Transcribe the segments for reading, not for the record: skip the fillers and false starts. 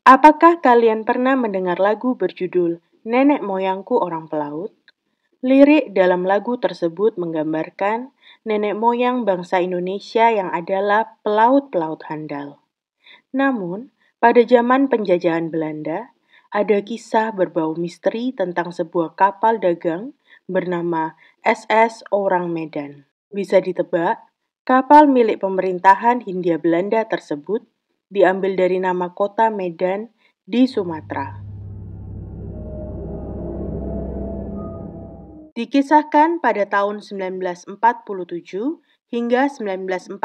Apakah kalian pernah mendengar lagu berjudul Nenek Moyangku Orang Pelaut? Lirik dalam lagu tersebut menggambarkan nenek moyang bangsa Indonesia yang adalah pelaut-pelaut handal. Namun, pada zaman penjajahan Belanda, ada kisah berbau misteri tentang sebuah kapal dagang bernama SS Orang Medan. Bisa ditebak, kapal milik pemerintahan Hindia Belanda tersebut diambil dari nama kota Medan di Sumatera. Dikisahkan pada tahun 1947 hingga 1948,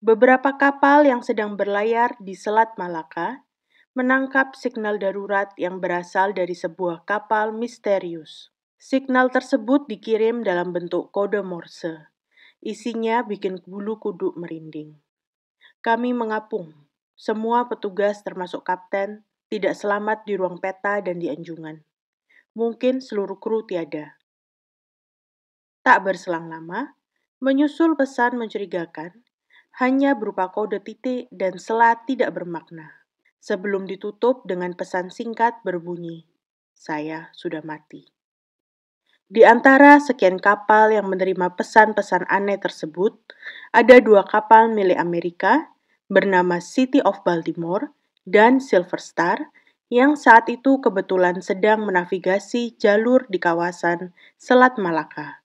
beberapa kapal yang sedang berlayar di Selat Malaka menangkap signal darurat yang berasal dari sebuah kapal misterius. Signal tersebut dikirim dalam bentuk kode Morse. Isinya bikin bulu kuduk merinding. Kami mengapung. Semua petugas termasuk kapten tidak selamat di ruang peta dan di anjungan. Mungkin seluruh kru tiada. Tak berselang lama, menyusul pesan mencurigakan, hanya berupa kode titik dan selat tidak bermakna. Sebelum ditutup dengan pesan singkat berbunyi, "Saya sudah mati." Di antara sekian kapal yang menerima pesan-pesan aneh tersebut, ada 2 kapal milik Amerika bernama City of Baltimore dan Silver Star yang saat itu kebetulan sedang menavigasi jalur di kawasan Selat Malaka.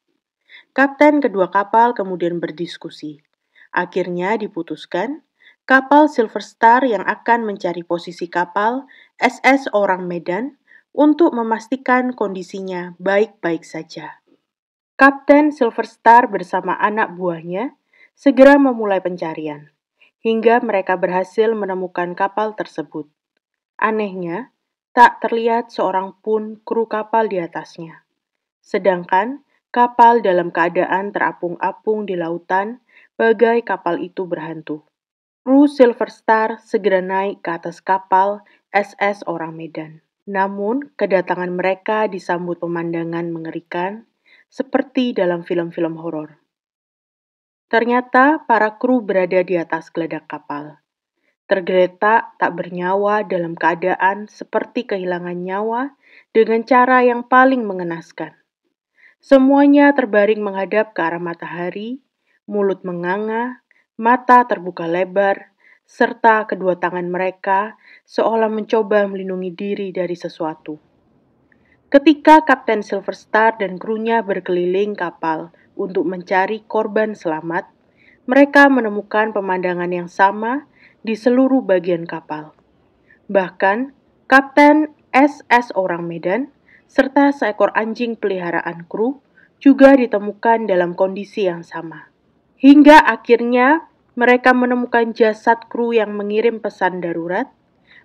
Kapten kedua kapal kemudian berdiskusi. Akhirnya diputuskan, kapal Silver Star yang akan mencari posisi kapal SS Orang Medan untuk memastikan kondisinya baik-baik saja. Kapten Silver Star bersama anak buahnya segera memulai pencarian, hingga mereka berhasil menemukan kapal tersebut. Anehnya, tak terlihat seorang pun kru kapal di atasnya. Sedangkan kapal dalam keadaan terapung-apung di lautan, bagai kapal itu berhantu. Kru Silver Star segera naik ke atas kapal SS Orang Medan. Namun, kedatangan mereka disambut pemandangan mengerikan, seperti dalam film-film horor. Ternyata para kru berada di atas geladak kapal. Tergeletak tak bernyawa dalam keadaan seperti kehilangan nyawa dengan cara yang paling mengenaskan. Semuanya terbaring menghadap ke arah matahari, mulut menganga, mata terbuka lebar, serta kedua tangan mereka seolah mencoba melindungi diri dari sesuatu. Ketika Kapten Silver Star dan krunya berkeliling kapal untuk mencari korban selamat, mereka menemukan pemandangan yang sama di seluruh bagian kapal. Bahkan, Kapten SS Orang Medan serta seekor anjing peliharaan kru juga ditemukan dalam kondisi yang sama. Hingga akhirnya mereka menemukan jasad kru yang mengirim pesan darurat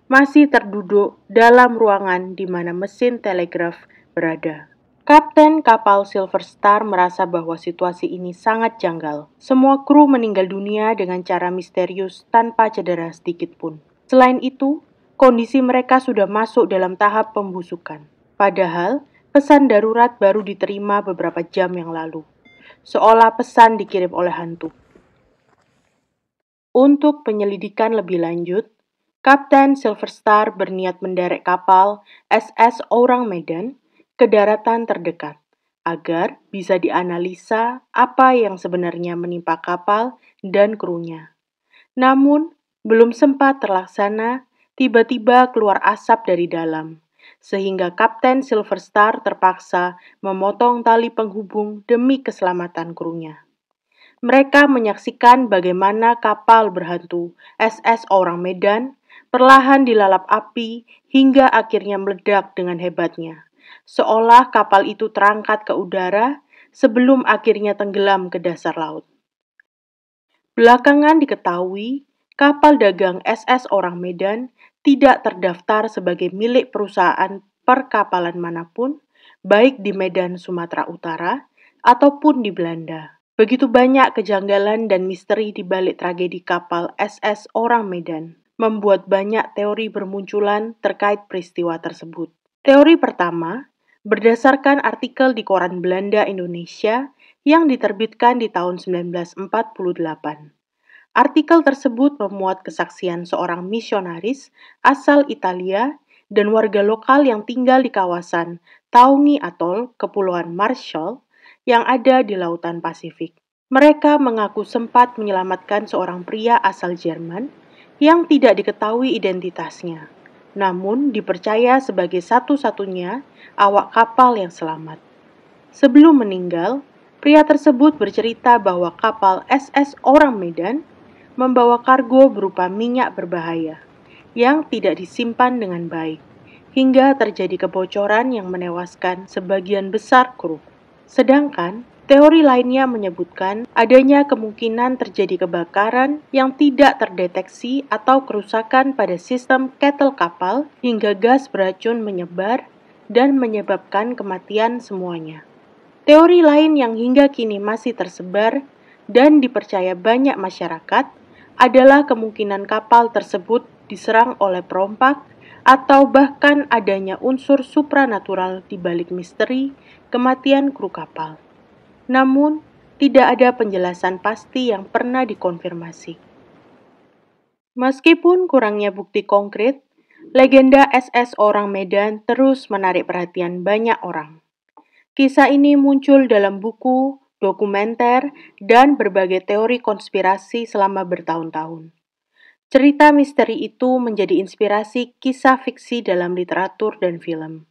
masih terduduk dalam ruangan di mana mesin telegraf berada. Kapten kapal Silver Star merasa bahwa situasi ini sangat janggal. Semua kru meninggal dunia dengan cara misterius tanpa cedera sedikit pun. Selain itu, kondisi mereka sudah masuk dalam tahap pembusukan. Padahal, pesan darurat baru diterima beberapa jam yang lalu. Seolah pesan dikirim oleh hantu. Untuk penyelidikan lebih lanjut, Kapten Silver Star berniat menderek kapal SS Orang Medan ke daratan terdekat, agar bisa dianalisa apa yang sebenarnya menimpa kapal dan krunya. Namun, belum sempat terlaksana, tiba-tiba keluar asap dari dalam, sehingga Kapten Silver Star terpaksa memotong tali penghubung demi keselamatan krunya. Mereka menyaksikan bagaimana kapal berhantu SS Orang Medan perlahan dilalap api hingga akhirnya meledak dengan hebatnya, seolah kapal itu terangkat ke udara sebelum akhirnya tenggelam ke dasar laut. Belakangan diketahui, kapal dagang SS Orang Medan tidak terdaftar sebagai milik perusahaan perkapalan manapun, baik di Medan, Sumatera Utara, ataupun di Belanda. Begitu banyak kejanggalan dan misteri di balik tragedi kapal SS Orang Medan, membuat banyak teori bermunculan terkait peristiwa tersebut. Teori pertama, berdasarkan artikel di koran Belanda Indonesia yang diterbitkan di tahun 1948. Artikel tersebut memuat kesaksian seorang misionaris asal Italia dan warga lokal yang tinggal di kawasan Taongi Atoll, Kepulauan Marshall, yang ada di Lautan Pasifik. Mereka mengaku sempat menyelamatkan seorang pria asal Jerman yang tidak diketahui identitasnya, namun dipercaya sebagai satu-satunya awak kapal yang selamat. Sebelum meninggal, pria tersebut bercerita bahwa kapal SS Orang Medan membawa kargo berupa minyak berbahaya yang tidak disimpan dengan baik, hingga terjadi kebocoran yang menewaskan sebagian besar kru. Sedangkan teori lainnya menyebutkan adanya kemungkinan terjadi kebakaran yang tidak terdeteksi atau kerusakan pada sistem kettle kapal hingga gas beracun menyebar dan menyebabkan kematian semuanya. Teori lain yang hingga kini masih tersebar dan dipercaya banyak masyarakat adalah kemungkinan kapal tersebut diserang oleh perompak atau bahkan adanya unsur supranatural di balik misteri kematian kru kapal. Namun, tidak ada penjelasan pasti yang pernah dikonfirmasi. Meskipun kurangnya bukti konkret, legenda SS Orang Medan terus menarik perhatian banyak orang. Kisah ini muncul dalam buku, dokumenter, dan berbagai teori konspirasi selama bertahun-tahun. Cerita misteri itu menjadi inspirasi kisah fiksi dalam literatur dan film.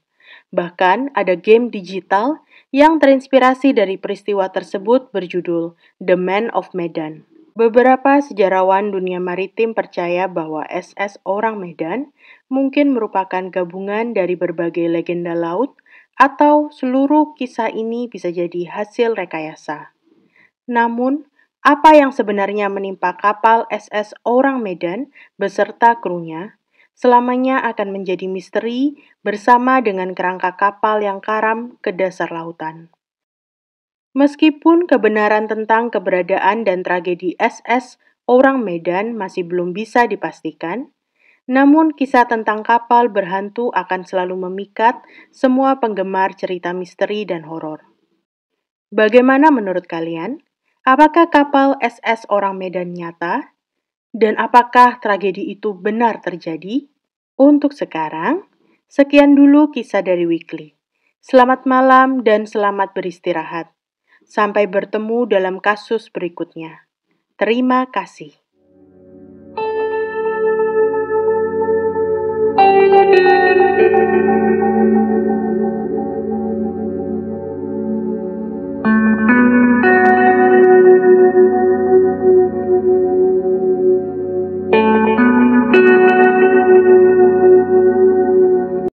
Bahkan ada game digital yang terinspirasi dari peristiwa tersebut berjudul The Man of Medan. Beberapa sejarawan dunia maritim percaya bahwa SS Orang Medan mungkin merupakan gabungan dari berbagai legenda laut atau seluruh kisah ini bisa jadi hasil rekayasa. Namun, apa yang sebenarnya menimpa kapal SS Orang Medan beserta krunya selamanya akan menjadi misteri bersama dengan kerangka kapal yang karam ke dasar lautan. Meskipun kebenaran tentang keberadaan dan tragedi SS Orang Medan masih belum bisa dipastikan, namun kisah tentang kapal berhantu akan selalu memikat semua penggemar cerita misteri dan horor. Bagaimana menurut kalian? Apakah kapal SS Orang Medan nyata? Dan apakah tragedi itu benar terjadi? Untuk sekarang, sekian dulu kisah dari Weekly. Selamat malam dan selamat beristirahat. Sampai bertemu dalam kasus berikutnya. Terima kasih.